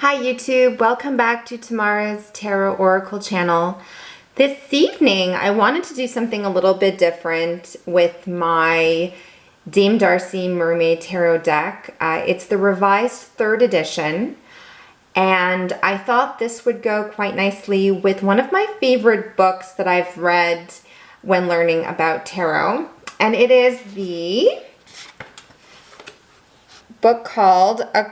Hi YouTube, welcome back to Tamara's Tarot Oracle channel. This evening I wanted to do something a little bit different with my Dame Darcy Mermaid Tarot deck. It's the revised 3rd edition, and I thought this would go quite nicely with one of my favorite books that I've read when learning about tarot, and it is the book called A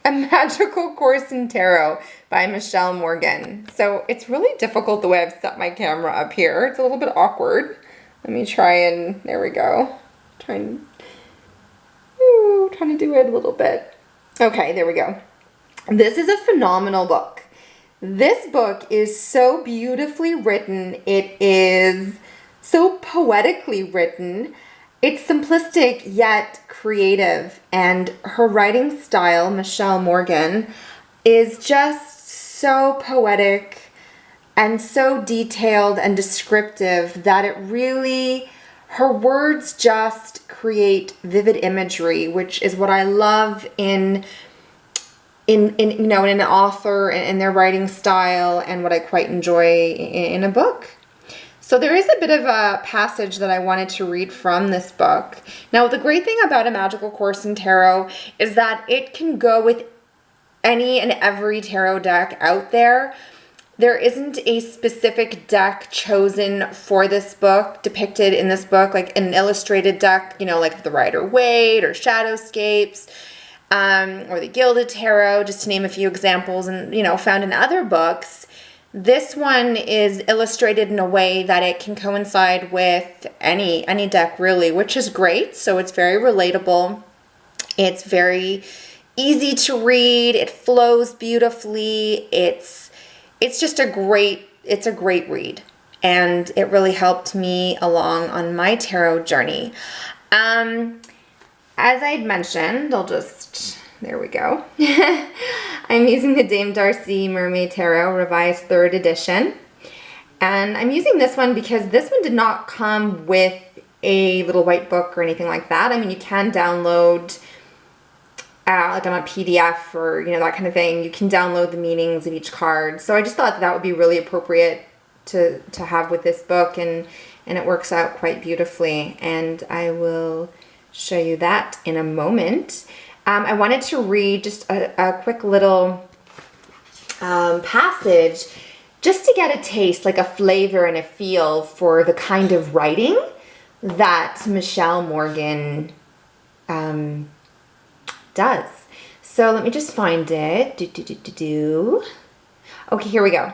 Magical Course in Tarot by Michele Morgan. So it's really difficult the way I've set my camera up here. It's a little bit awkward. Let me try and, there we go. Trying to do it a little bit. Okay, there we go. This is a phenomenal book. This book is so beautifully written. It is so poetically written. It's simplistic yet creative, and her writing style, Michele Morgan, is just so poetic and so detailed and descriptive that it really, her words just create vivid imagery, which is what I love in an author and their writing style, and what I quite enjoy in a book. So there is a bit of a passage that I wanted to read from this book. Now, the great thing about A Magical Course in Tarot is that it can go with any and every tarot deck out there. There isn't a specific deck chosen for this book, depicted in this book, like an illustrated deck, like the Rider-Waite or Shadowscapes, or the Gilded Tarot, just to name a few examples, and, found in other books. This one is illustrated in a way that it can coincide with any deck, really, which is great. So it's very relatable. It's very easy to read. It flows beautifully. It's just a great read, and it really helped me along on my tarot journey. As I'd mentioned, there we go. I'm using the Dame Darcy Mermaid Tarot Revised 3rd Edition. And I'm using this one because this one did not come with a little white book or anything like that. I mean, you can download, like on a PDF or, that kind of thing. You can download the meanings of each card. So I just thought that would be really appropriate to have with this book, and it works out quite beautifully. And I will show you that in a moment. I wanted to read just a quick little passage just to get a taste, like a flavor and a feel for the kind of writing that Michele Morgan does. So let me just find it. Okay, here we go.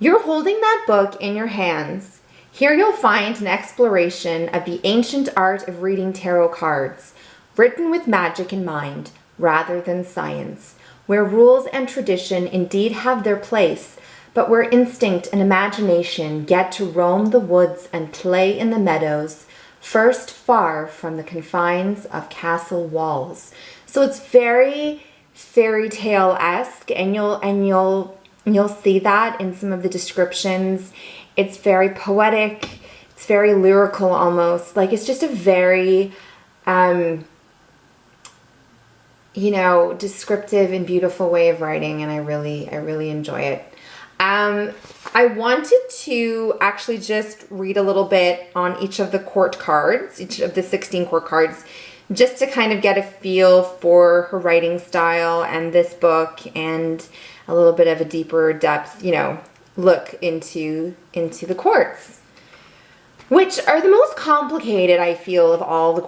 You're holding that book in your hands. Here you'll find an exploration of the ancient art of reading tarot cards, written with magic in mind, rather than science, where rules and tradition indeed have their place, but where instinct and imagination get to roam the woods and play in the meadows, first far from the confines of castle walls. So it's very fairy tale-esque, and you'll see that in some of the descriptions. It's very poetic, it's very lyrical almost. Like, it's just a very descriptive and beautiful way of writing, and I really enjoy it. I wanted to actually just read a little bit on each of the court cards, each of the 16 court cards, just to kind of get a feel for her writing style and this book, and a little bit of a deeper depth, look into the courts, which are the most complicated, I feel, of all the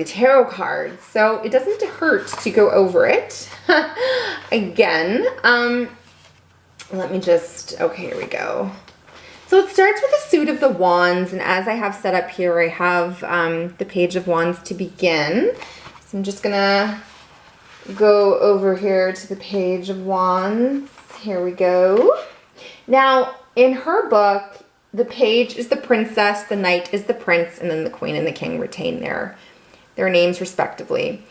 tarot cards. So it doesn't hurt to go over it again. Let me just, okay, here we go. So it starts with a suit of the wands, and as I have set up here, I have the page of wands to begin. So I'm just gonna go over here to the page of wands. Here we go. Now, in her book, the page is the princess, the knight is the prince, and then the queen and the king retain their names respectively.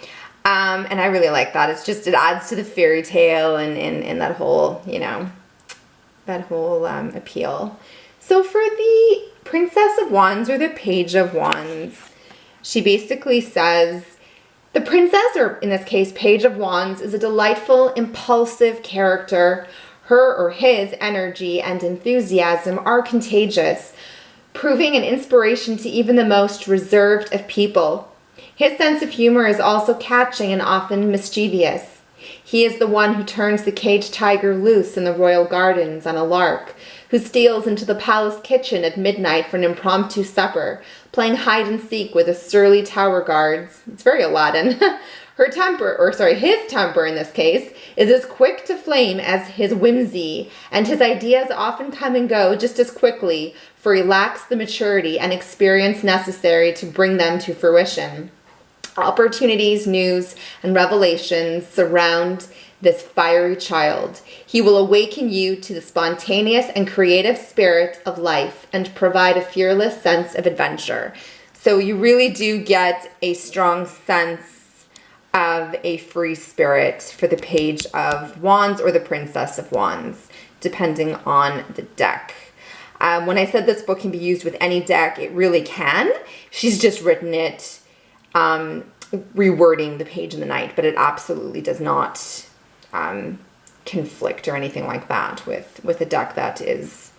And I really like that. It adds to the fairy tale and that whole, appeal. So for the Princess of Wands, or the Page of Wands, she basically says, The princess, or in this case, Page of Wands, is a delightful, impulsive character. Her or his energy and enthusiasm are contagious, proving an inspiration to even the most reserved of people. His sense of humor is also catching and often mischievous. He is the one who turns the caged tiger loose in the royal gardens on a lark, who steals into the palace kitchen at midnight for an impromptu supper, playing hide and seek with the surly tower guards. It's very Aladdin. His temper in this case is as quick to flame as his whimsy, and his ideas often come and go just as quickly, for he lacks the maturity and experience necessary to bring them to fruition. Opportunities, news, and revelations surround this fiery child. He will awaken you to the spontaneous and creative spirit of life and provide a fearless sense of adventure. So you really do get a strong sense of a free spirit for the Page of Wands or the Princess of Wands, depending on the deck. When I said this book can be used with any deck, it really can. She's just written it rewording the Page and the Knight, but it absolutely does not conflict or anything like that with a deck that is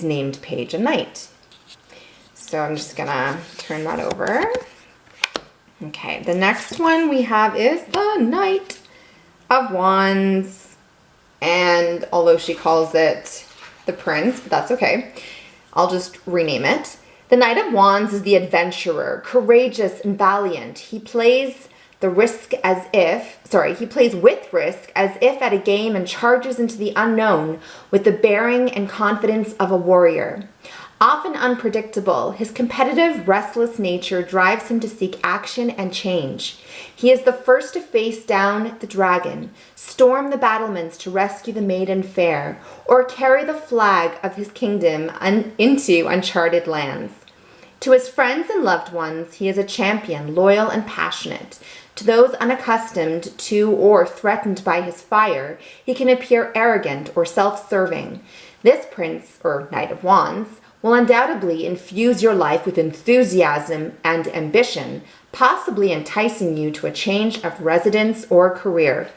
named Page and Knight. So I'm just gonna turn that over. Okay, the next one we have is the Knight of Wands, and although she calls it the Prince, but that's okay, I'll just rename it. The Knight of Wands is the adventurer, courageous and valiant. He plays with risk as if at a game, and charges into the unknown with the bearing and confidence of a warrior. Often unpredictable, his competitive, restless nature drives him to seek action and change. He is the first to face down the dragon, storm the battlements to rescue the maiden fair, or carry the flag of his kingdom into uncharted lands. To his friends and loved ones, he is a champion, loyal and passionate. To those unaccustomed to or threatened by his fire, he can appear arrogant or self-serving. This Prince, or Knight of Wands, will undoubtedly infuse your life with enthusiasm and ambition, possibly enticing you to a change of residence or career.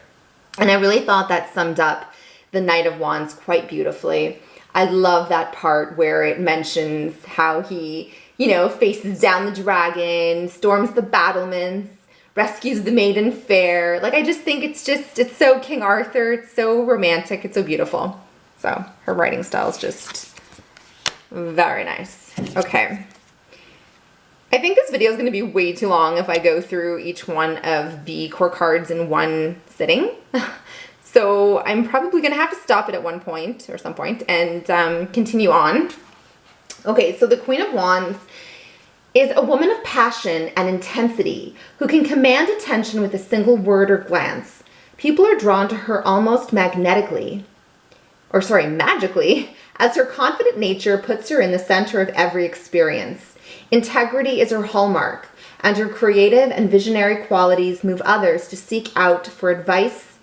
And I really thought that summed up the Knight of Wands quite beautifully. I love that part where it mentions how he, faces down the dragon, storms the battlements, rescues the maiden fair. Like, I just think it's so King Arthur, it's so romantic, it's so beautiful. So her writing style is just very nice. Okay. I think this video is going to be way too long if I go through each one of the core cards in one sitting. So I'm probably going to have to stop it at one point or some point and continue on. Okay, so the Queen of Wands is a woman of passion and intensity who can command attention with a single word or glance. People are drawn to her almost magically, as her confident nature puts her in the center of every experience. Integrity is her hallmark, and her creative and visionary qualities move others to seek her out for advice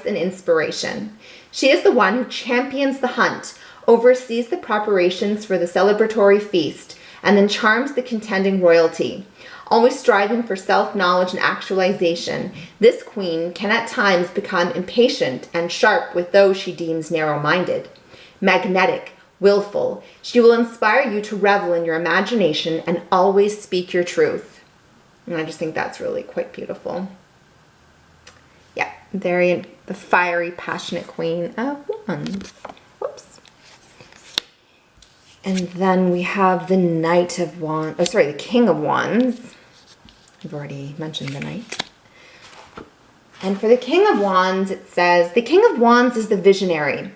and inspiration. She is the one who champions the hunt, oversees the preparations for the celebratory feast, and then charms the contending royalty. Always striving for self-knowledge and actualization, this queen can at times become impatient and sharp with those she deems narrow-minded. Magnetic, willful, she will inspire you to revel in your imagination and always speak your truth. And I just think that's really quite beautiful. Yeah, the fiery, passionate Queen of Wands. Whoops. And then we have the Knight of Wands, the King of Wands. I've already mentioned the Knight. And for the King of Wands, it says, the King of Wands is the visionary,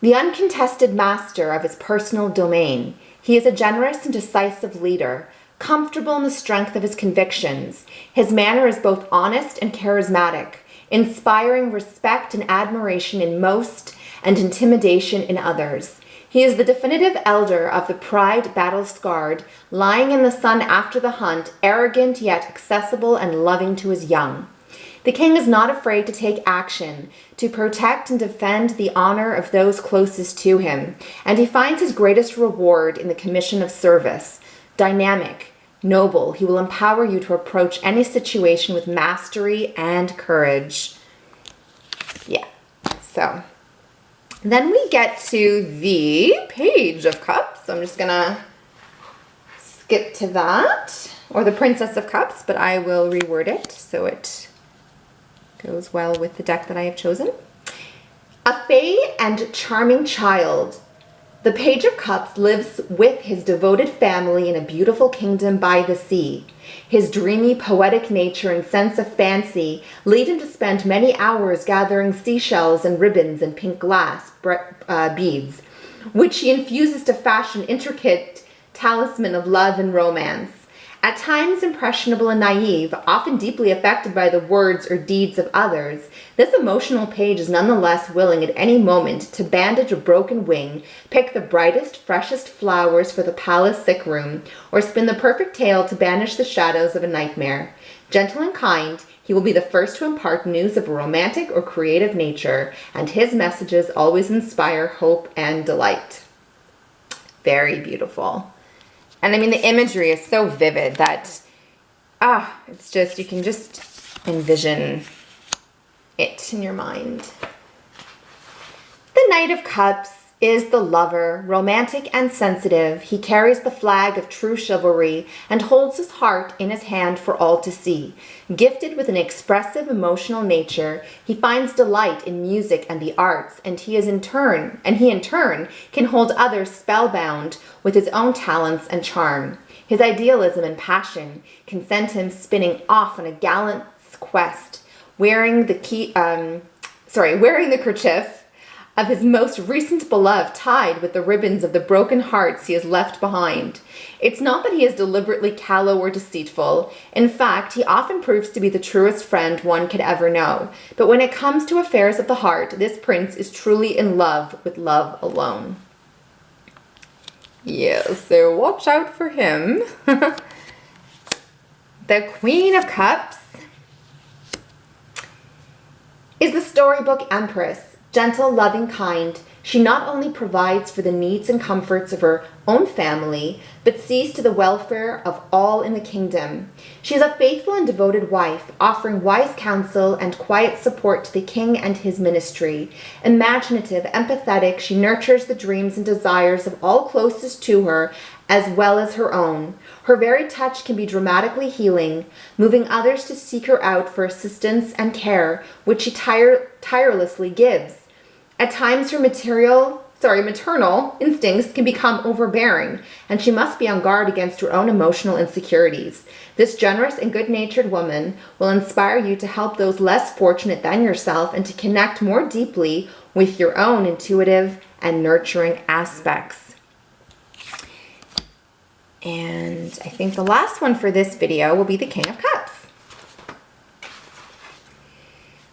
the uncontested master of his personal domain. He is a generous and decisive leader, comfortable in the strength of his convictions. His manner is both honest and charismatic, inspiring respect and admiration in most and intimidation in others. He is the definitive elder of the pride battle-scarred, lying in the sun after the hunt, arrogant yet accessible and loving to his young. The king is not afraid to take action, to protect and defend the honor of those closest to him, and he finds his greatest reward in the commission of service. Dynamic, noble. He will empower you to approach any situation with mastery and courage. Yeah, so then we get to the Page of Cups. I'm just gonna skip to that, or the Princess of Cups, but I will reword it so it goes well with the deck that I have chosen. A fey and charming child. The Page of Cups lives with his devoted family in a beautiful kingdom by the sea. His dreamy, poetic nature and sense of fancy lead him to spend many hours gathering seashells and ribbons and pink glass beads, which he infuses to fashion intricate talisman of love and romance. At times impressionable and naive, often deeply affected by the words or deeds of others, this emotional page is nonetheless willing at any moment to bandage a broken wing, pick the brightest, freshest flowers for the palace sick room, or spin the perfect tale to banish the shadows of a nightmare. Gentle and kind, he will be the first to impart news of a romantic or creative nature, and his messages always inspire hope and delight. Very beautiful. And I mean, the imagery is so vivid that, it's just, you can just envision it in your mind. The Knight of Cups is the lover, romantic and sensitive. He carries the flag of true chivalry and holds his heart in his hand for all to see. Gifted with an expressive, emotional nature, he finds delight in music and the arts, and he in turn can hold others spellbound with his own talents and charm. His idealism and passion can send him spinning off on a gallant quest, wearing the kerchief of his most recent beloved tied with the ribbons of the broken hearts he has left behind. It's not that he is deliberately callow or deceitful. In fact, he often proves to be the truest friend one could ever know. But when it comes to affairs of the heart, this prince is truly in love with love alone. Yes, so watch out for him. The Queen of Cups is the storybook empress. Gentle, loving, kind, she not only provides for the needs and comforts of her own family, but sees to the welfare of all in the kingdom. She is a faithful and devoted wife, offering wise counsel and quiet support to the king and his ministry. Imaginative, empathetic, she nurtures the dreams and desires of all closest to her, as well as her own. Her very touch can be dramatically healing, moving others to seek her out for assistance and care, which she tirelessly gives. At times her maternal instincts can become overbearing, and she must be on guard against her own emotional insecurities. This generous and good-natured woman will inspire you to help those less fortunate than yourself and to connect more deeply with your own intuitive and nurturing aspects. And I think the last one for this video will be the King of Cups.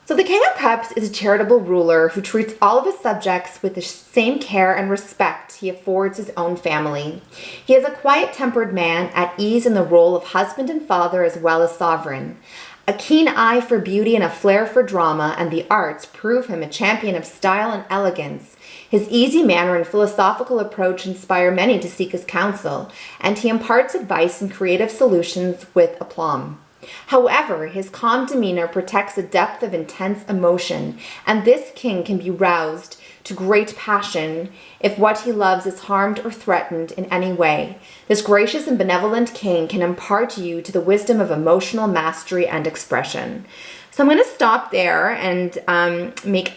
So the King of Cups is a charitable ruler who treats all of his subjects with the same care and respect he affords his own family. He is a quiet-tempered man at ease in the role of husband and father as well as sovereign. A keen eye for beauty and a flair for drama and the arts prove him a champion of style and elegance. His easy manner and philosophical approach inspire many to seek his counsel, and he imparts advice and creative solutions with aplomb. However, his calm demeanor protects a depth of intense emotion, and this king can be roused to great passion if what he loves is harmed or threatened in any way. This gracious and benevolent king can impart you to the wisdom of emotional mastery and expression. So I'm going to stop there and make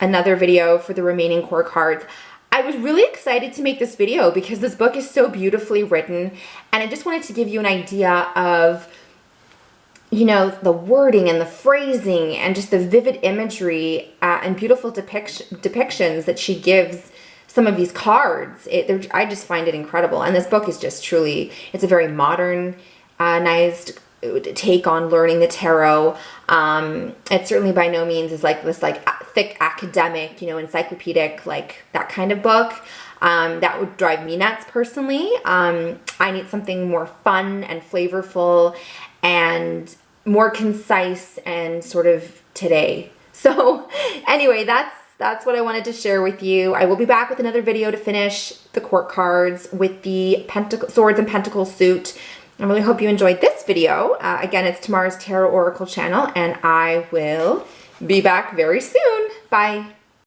another video for the remaining core cards. I was really excited to make this video because this book is so beautifully written, and I just wanted to give you an idea of, you know, the wording and the phrasing and just the vivid imagery and beautiful depictions that she gives some of these cards. I just find it incredible. And this book is just truly, it's a very modernized take on learning the tarot. It certainly by no means is like this thick academic, you know, encyclopedic, like that kind of book. That would drive me nuts personally. I need something more fun and flavorful and more concise and sort of today. So anyway, that's what I wanted to share with you. I will be back with another video to finish the court cards with the Swords and Pentacles suit. I really hope you enjoyed this video. Again, it's Tamara's Tarot Oracle channel, and I will be back very soon. Bye.